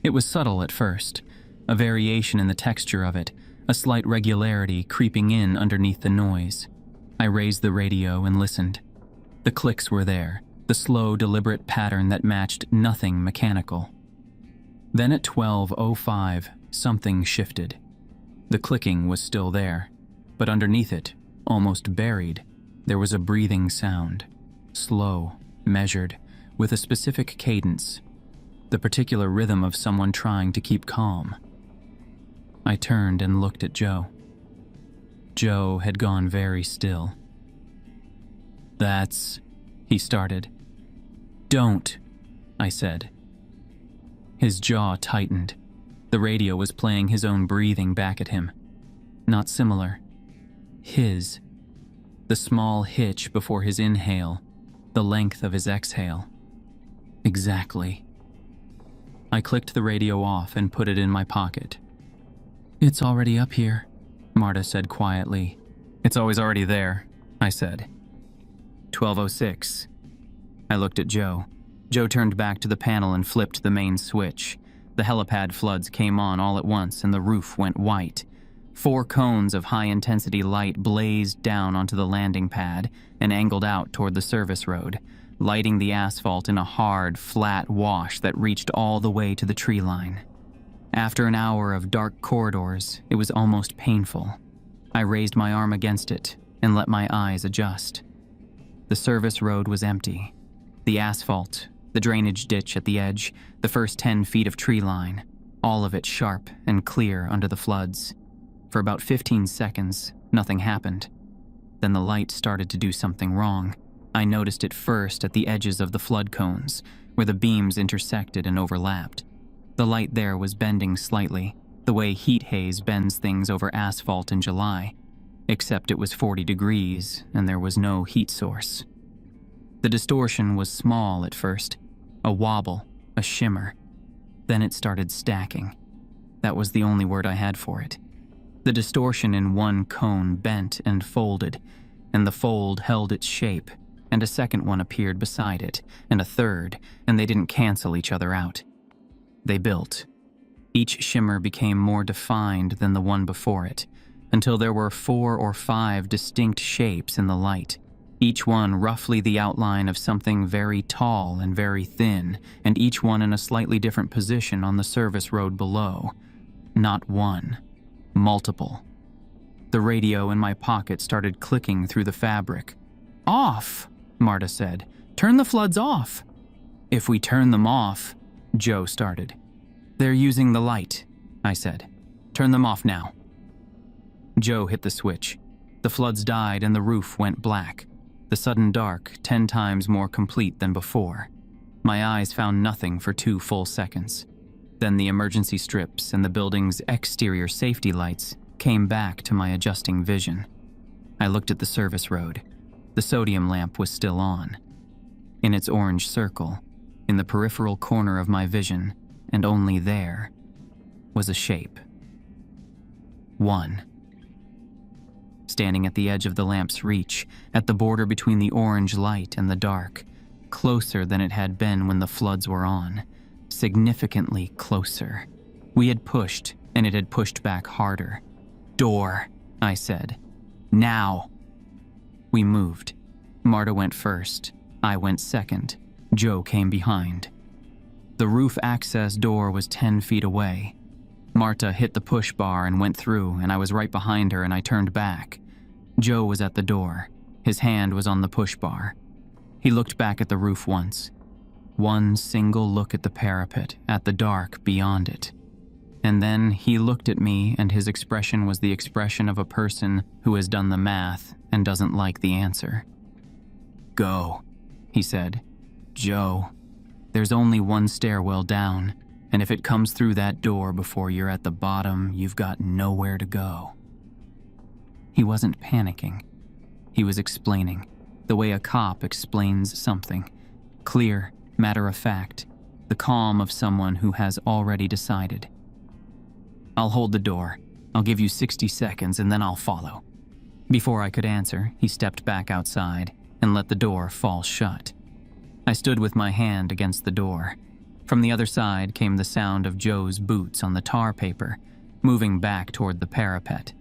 Speaker 1: It was subtle at first, a variation in the texture of it, a slight regularity creeping in underneath the noise. I raised the radio and listened. The clicks were there, the slow, deliberate pattern that matched nothing mechanical. Then at 12:05, something shifted. The clicking was still there, but underneath it, almost buried, there was a breathing sound, slow, measured, with a specific cadence, the particular rhythm of someone trying to keep calm. I turned and looked at Joe. Joe had gone very still. "That's..." he started. "Don't," I said. His jaw tightened. The radio was playing his own breathing back at him. Not similar. His. The small hitch before his inhale, the length of his exhale. Exactly. I clicked the radio off and put it in my pocket. "It's already up here," Marta said quietly. "It's always already there," I said. 12:06. I looked at Joe. Joe turned back to the panel and flipped the main switch. The helipad floods came on all at once and the roof went white. 4 cones of high-intensity light blazed down onto the landing pad and angled out toward the service road, lighting the asphalt in a hard, flat wash that reached all the way to the tree line. After an hour of dark corridors, it was almost painful. I raised my arm against it and let my eyes adjust. The service road was empty. The asphalt, the drainage ditch at the edge, the first 10 feet of tree line, all of it sharp and clear under the floods. For about 15 seconds, nothing happened. Then the light started to do something wrong. I noticed it first at the edges of the flood cones, where the beams intersected and overlapped. The light there was bending slightly, the way heat haze bends things over asphalt in July, except it was 40 degrees and there was no heat source. The distortion was small at first, a wobble, a shimmer. Then it started stacking. That was the only word I had for it. The distortion in one cone bent and folded, and the fold held its shape, and a second one appeared beside it, and a third, and they didn't cancel each other out. They built. Each shimmer became more defined than the one before it, until there were 4 or 5 distinct shapes in the light, each one roughly the outline of something very tall and very thin, and each one in a slightly different position on the service road below. Not one, multiple. The radio in my pocket started clicking through the fabric. "Off," Marta said. "Turn the floods off." "If we turn them off," Joe started. "They're using the light," I said. "Turn them off now." Joe hit the switch. The floods died and the roof went black. The sudden dark 10 times more complete than before. My eyes found nothing for 2 full seconds. Then the emergency strips and the building's exterior safety lights came back to my adjusting vision. I looked at the service road. The sodium lamp was still on. In its orange circle, in the peripheral corner of my vision, and only there, was a shape. One. Standing at the edge of the lamp's reach, at the border between the orange light and the dark, closer than it had been when the floods were on, significantly closer. We had pushed, and it had pushed back harder. "Door," I said. "Now." We moved. Marta went first. I went second. Joe came behind. The roof access door was 10 feet away. Marta hit the push bar and went through, and I was right behind her and I turned back. Joe was at the door. His hand was on the push bar. He looked back at the roof once. One single look at the parapet, at the dark beyond it. And then he looked at me and his expression was the expression of a person who has done the math and doesn't like the answer. "Go," he said. "Joe, there's only one stairwell down, and if it comes through that door before you're at the bottom, you've got nowhere to go." He wasn't panicking. He was explaining, the way a cop explains something. Clear, matter of fact, the calm of someone who has already decided. "I'll hold the door. I'll give you 60 seconds and then I'll follow." Before I could answer, he stepped back outside and let the door fall shut. I stood with my hand against the door. From the other side came the sound of Joe's boots on the tar paper, moving back toward the parapet.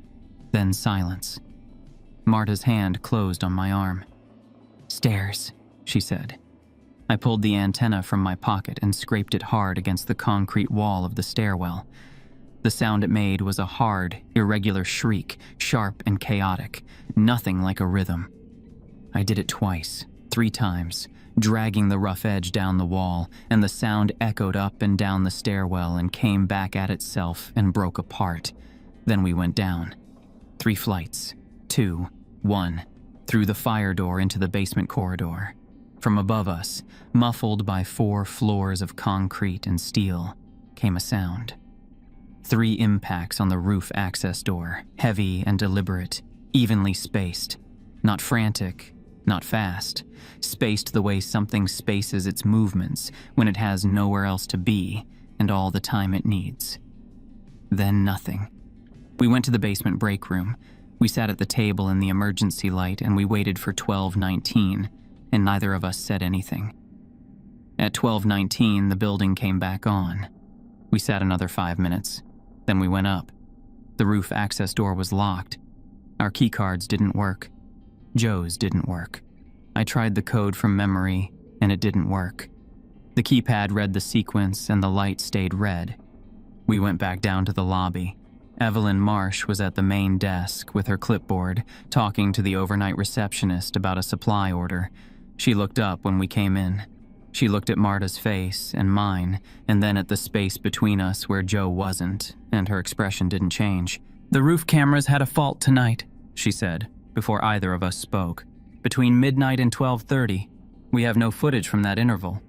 Speaker 1: Then silence. Marta's hand closed on my arm. "Stairs," she said. I pulled the antenna from my pocket and scraped it hard against the concrete wall of the stairwell. The sound it made was a hard, irregular shriek, sharp and chaotic, nothing like a rhythm. I did it twice, 3 times, dragging the rough edge down the wall, and the sound echoed up and down the stairwell and came back at itself and broke apart. Then we went down. 3 flights, 2, 1, through the fire door into the basement corridor. From above us, muffled by 4 floors of concrete and steel, came a sound. 3 impacts on the roof access door, heavy and deliberate, evenly spaced. Not frantic, not fast, spaced the way something spaces its movements when it has nowhere else to be and all the time it needs. Then nothing. We went to the basement break room. We sat at the table in the emergency light and we waited for 12:19, and neither of us said anything. At 12:19, the building came back on. We sat another 5 minutes. Then we went up. The roof access door was locked. Our keycards didn't work. Joe's didn't work. I tried the code from memory, and it didn't work. The keypad read the sequence, and the light stayed red. We went back down to the lobby. Evelyn Marsh was at the main desk with her clipboard, talking to the overnight receptionist about a supply order. She looked up when we came in. She looked at Marta's face and mine, and then at the space between us where Joe wasn't, and her expression didn't change. "The roof cameras had a fault tonight," she said, before either of us spoke. "Between midnight and 12:30. We have no footage from that interval."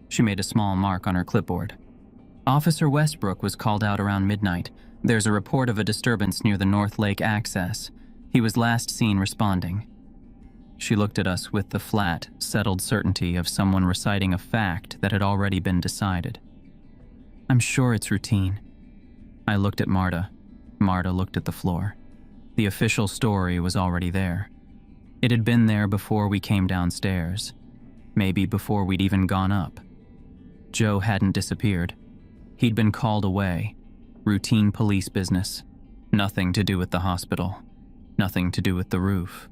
Speaker 1: She made a small mark on her clipboard. Officer Westbrook was called out around midnight. There's a report of a disturbance near the North Lake access. He was last seen responding. She looked at us with the flat, settled certainty of someone reciting a fact that had already been decided. I'm sure it's routine. I looked at Marta. Marta looked at the floor. The official story was already there. It had been there before we came downstairs. Maybe before we'd even gone up. Joe hadn't disappeared. He'd been called away. Routine police business. Nothing to do with the hospital. Nothing to do with the roof.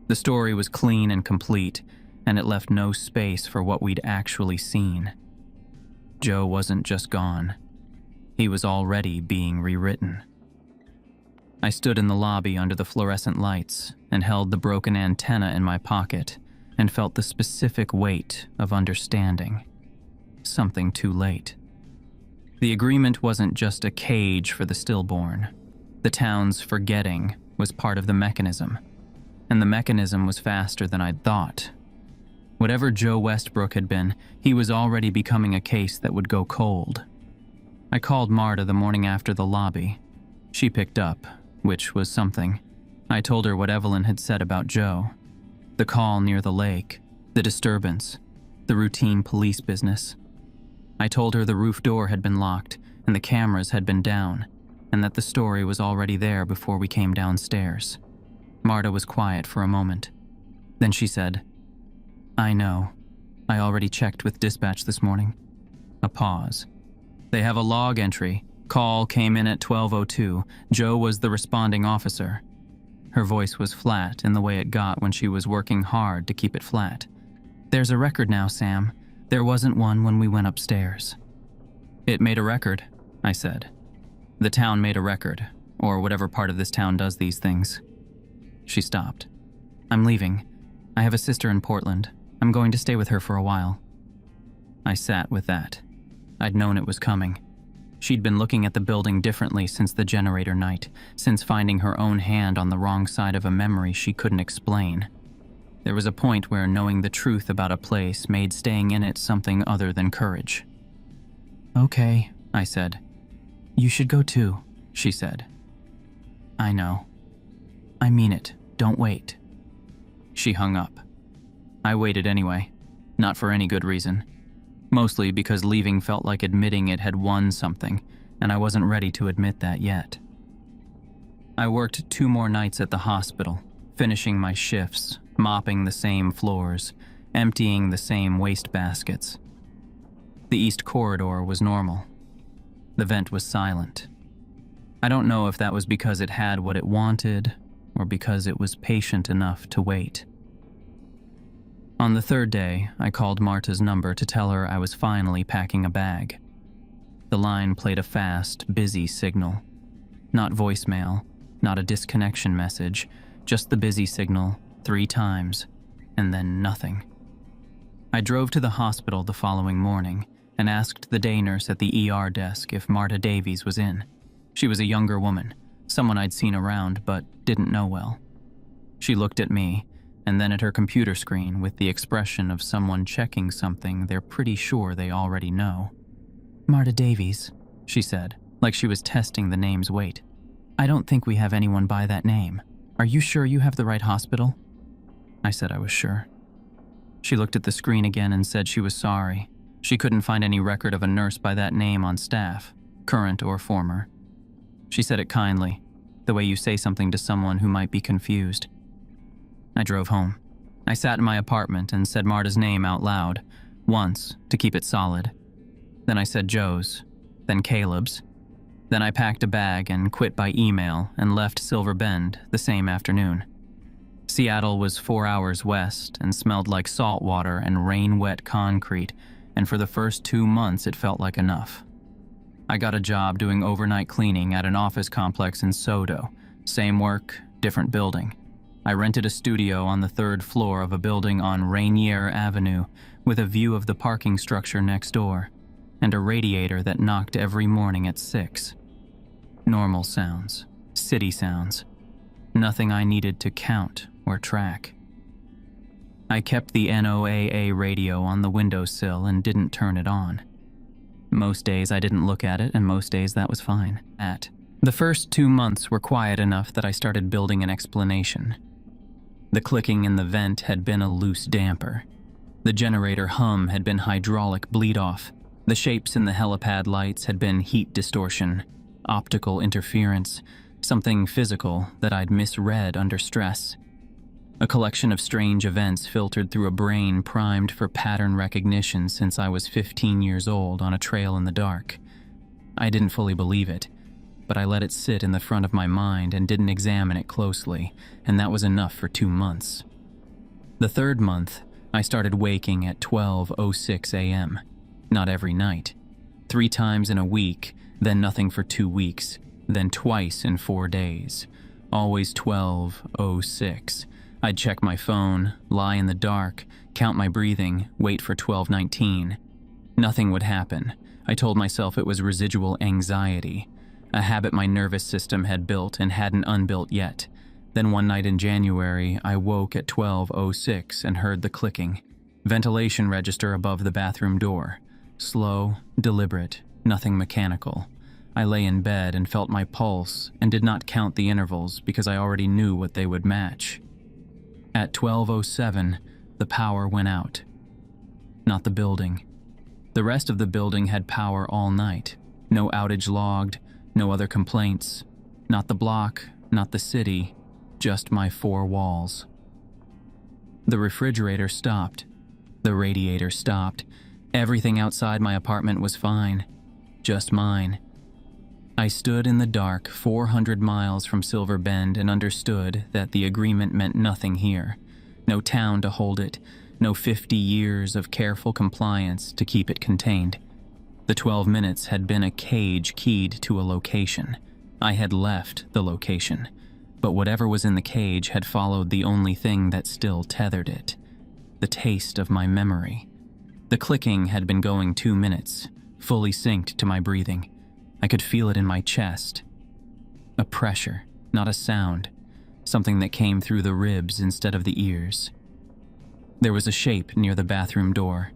Speaker 1: The story was clean and complete, and it left no space for what we'd actually seen. Joe wasn't just gone. He was already being rewritten. I stood in the lobby under the fluorescent lights and held the broken antenna in my pocket and felt the specific weight of understanding. Something too late. The agreement wasn't just a cage for the stillborn. The town's forgetting was part of the mechanism, and the mechanism was faster than I'd thought. Whatever Joe Westbrook had been, he was already becoming a case that would go cold. I called Marta the morning after the lobby. She picked up, which was something. I told her what Evelyn had said about Joe. The call near the lake, the disturbance, the routine police business. I told her the roof door had been locked and the cameras had been down, and that the story was already there before we came downstairs. Marta was quiet for a moment. Then she said, I know. I already checked with dispatch this morning. A pause. They have a log entry. Call came in at 12:02. Joe was the responding officer. Her voice was flat in the way it got when she was working hard to keep it flat. There's a record now, Sam. There wasn't one when we went upstairs. It made a record, I said. The town made a record, or whatever part of this town does these things. She stopped. I'm leaving. I have a sister in Portland. I'm going to stay with her for a while. I sat with that. I'd known it was coming. She'd been looking at the building differently since the generator night, since finding her own hand on the wrong side of a memory she couldn't explain. There was a point where knowing the truth about a place made staying in it something other than courage. Okay, I said. You should go too, she said. I know. I mean it. Don't wait. She hung up. I waited anyway, not for any good reason. Mostly because leaving felt like admitting it had won something, and I wasn't ready to admit that yet. I worked 2 more nights at the hospital, finishing my shifts, mopping the same floors, emptying the same waste baskets. The east corridor was normal. The vent was silent. I don't know if that was because it had what it wanted, or because it was patient enough to wait. On the 3rd day, I called Marta's number to tell her I was finally packing a bag. The line played a fast, busy signal. Not voicemail, not a disconnection message, just the busy signal 3 times, and then nothing. I drove to the hospital the following morning and asked the day nurse at the ER desk if Marta Davies was in. She was a younger woman, someone I'd seen around but didn't know well. She looked at me, and then at her computer screen with the expression of someone checking something they're pretty sure they already know. Marta Davies, she said, like she was testing the name's weight. I don't think we have anyone by that name. Are you sure you have the right hospital? I said I was sure. She looked at the screen again and said she was sorry. She couldn't find any record of a nurse by that name on staff, current or former. She said it kindly, the way you say something to someone who might be confused. I drove home. I sat in my apartment and said Marta's name out loud, once, to keep it solid. Then I said Joe's, then Caleb's. Then I packed a bag and quit by email and left Silver Bend the same afternoon. Seattle was 4 hours west and smelled like salt water and rain-wet concrete, and for the first 2 months it felt like enough. I got a job doing overnight cleaning at an office complex in Sodo. Same work, different building. I rented a studio on the 3rd floor of a building on Rainier Avenue with a view of the parking structure next door and a radiator that knocked every morning at 6. Normal sounds, city sounds, nothing I needed to count or track. I kept the NOAA radio on the windowsill and didn't turn it on. Most days I didn't look at it, and most days that was fine. The first 2 months were quiet enough that I started building an explanation. The clicking in the vent had been a loose damper. The generator hum had been hydraulic bleed-off. The shapes in the helipad lights had been heat distortion, optical interference, something physical that I'd misread under stress. A collection of strange events filtered through a brain primed for pattern recognition since I was 15 years old on a trail in the dark. I didn't fully believe it, but I let it sit in the front of my mind and didn't examine it closely, and that was enough for 2 months. The third month, I started waking at 12:06 a.m., not every night. 3 times in a week, then nothing for 2 weeks, then twice in 4 days. Always 12:06. I'd check my phone, lie in the dark, count my breathing, wait for 12:19. Nothing would happen. I told myself it was residual anxiety, a habit my nervous system had built and hadn't unbuilt yet. Then one night in January, I woke at 12:06 and heard the clicking. Ventilation register above the bathroom door. Slow, deliberate, nothing mechanical. I lay in bed and felt my pulse and did not count the intervals because I already knew what they would match. At 12:07, the power went out. Not the building. The rest of the building had power all night. No outage logged, no other complaints. Not the block, not the city, just my 4 walls. The refrigerator stopped. The radiator stopped. Everything outside my apartment was fine. Just mine. I stood in the dark 400 miles from Silver Bend and understood that the agreement meant nothing here. No town to hold it, no 50 years of careful compliance to keep it contained. The 12 minutes had been a cage keyed to a location. I had left the location, but whatever was in the cage had followed the only thing that still tethered it: the taste of my memory. The clicking had been going 2 minutes, fully synced to my breathing. I could feel it in my chest. A pressure, not a sound, something that came through the ribs instead of the ears. There was a shape near the bathroom door.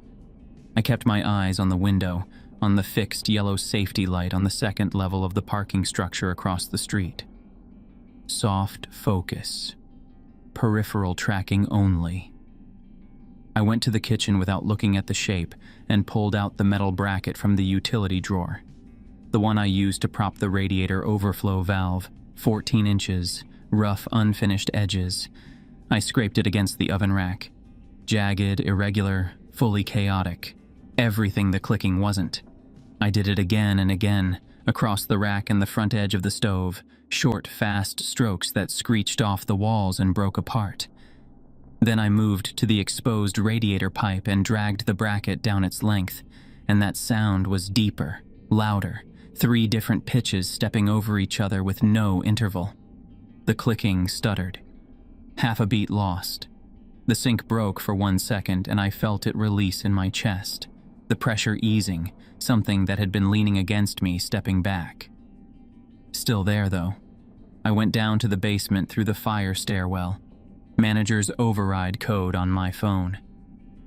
Speaker 1: I kept my eyes on the window, on the fixed yellow safety light on the second level of the parking structure across the street. Soft focus. Peripheral tracking only. I went to the kitchen without looking at the shape and pulled out the metal bracket from the utility drawer. The one I used to prop the radiator overflow valve, 14 inches, rough, unfinished edges. I scraped it against the oven rack. Jagged, irregular, fully chaotic. Everything the clicking wasn't. I did it again and again, across the rack and the front edge of the stove, short, fast strokes that screeched off the walls and broke apart. Then I moved to the exposed radiator pipe and dragged the bracket down its length, and that sound was deeper, louder, 3 different pitches stepping over each other with no interval. The clicking stuttered. Half a beat lost. The sync broke for 1 second, and I felt it release in my chest, the pressure easing, something that had been leaning against me stepping back. Still there, though. I went down to the basement through the fire stairwell. Manager's override code on my phone.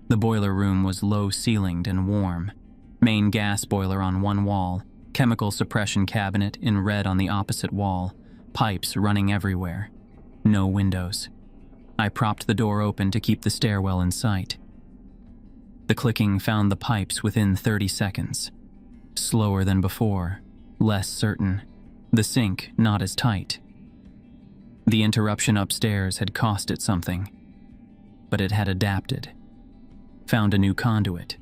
Speaker 1: The boiler room was low-ceilinged and warm. Main gas boiler on one wall, chemical suppression cabinet in red on the opposite wall, pipes running everywhere. No windows. I propped the door open to keep the stairwell in sight. The clicking found the pipes within 30 seconds. Slower than before, less certain. The sink not as tight. The interruption upstairs had cost it something, but it had adapted. Found a new conduit.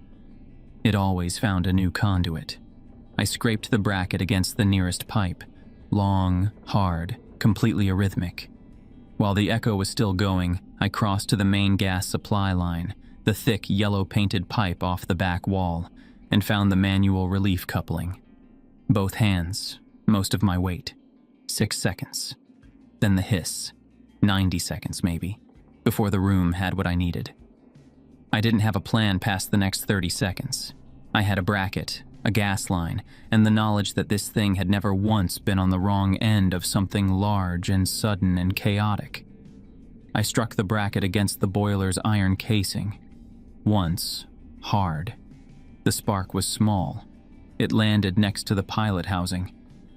Speaker 1: It always found a new conduit. I scraped the bracket against the nearest pipe, long, hard, completely arrhythmic. While the echo was still going, I crossed to the main gas supply line, the thick yellow-painted pipe off the back wall, and found the manual relief coupling. Both hands, most of my weight. 6 seconds. Then the hiss. 90 seconds, maybe, before the room had what I needed. I didn't have a plan past the next 30 seconds. I had a bracket, a gas line, and the knowledge that this thing had never once been on the wrong end of something large and sudden and chaotic. I struck the bracket against the boiler's iron casing. Once, hard. The spark was small. It landed next to the pilot housing.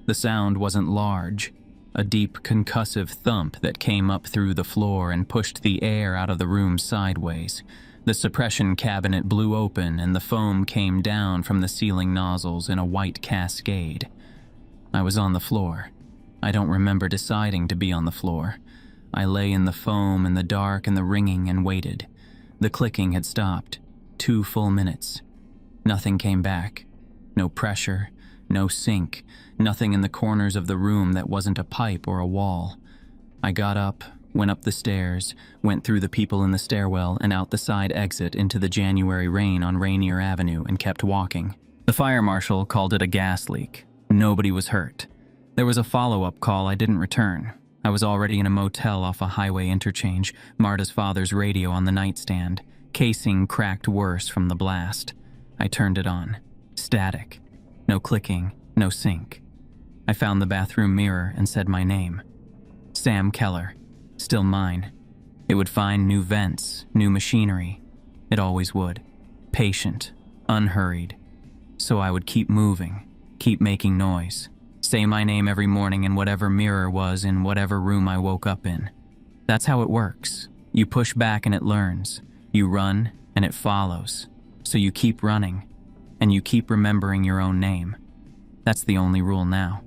Speaker 1: The sound wasn't large, a deep concussive thump that came up through the floor and pushed the air out of the room sideways. The suppression cabinet blew open and the foam came down from the ceiling nozzles in a white cascade. I was on the floor. I don't remember deciding to be on the floor. I lay in the foam and the dark and the ringing and waited. The clicking had stopped. 2 full minutes. Nothing came back. No pressure, no sink, nothing in the corners of the room that wasn't a pipe or a wall. I got up, went up the stairs, went through the people in the stairwell and out the side exit into the January rain on Rainier Avenue and kept walking. The fire marshal called it a gas leak. Nobody was hurt. There was a follow-up call I didn't return. I was already in a motel off a highway interchange, Marta's father's radio on the nightstand. Casing cracked worse from the blast. I turned it on. Static. No clicking, no sync. I found the bathroom mirror and said my name. Sam Keller. Still mine. It would find new vents, new machinery. It always would. Patient, unhurried. So I would keep moving, keep making noise. Say my name every morning in whatever mirror was in whatever room I woke up in. That's how it works. You push back and it learns. You run and it follows. So you keep running, and you keep remembering your own name. That's the only rule now.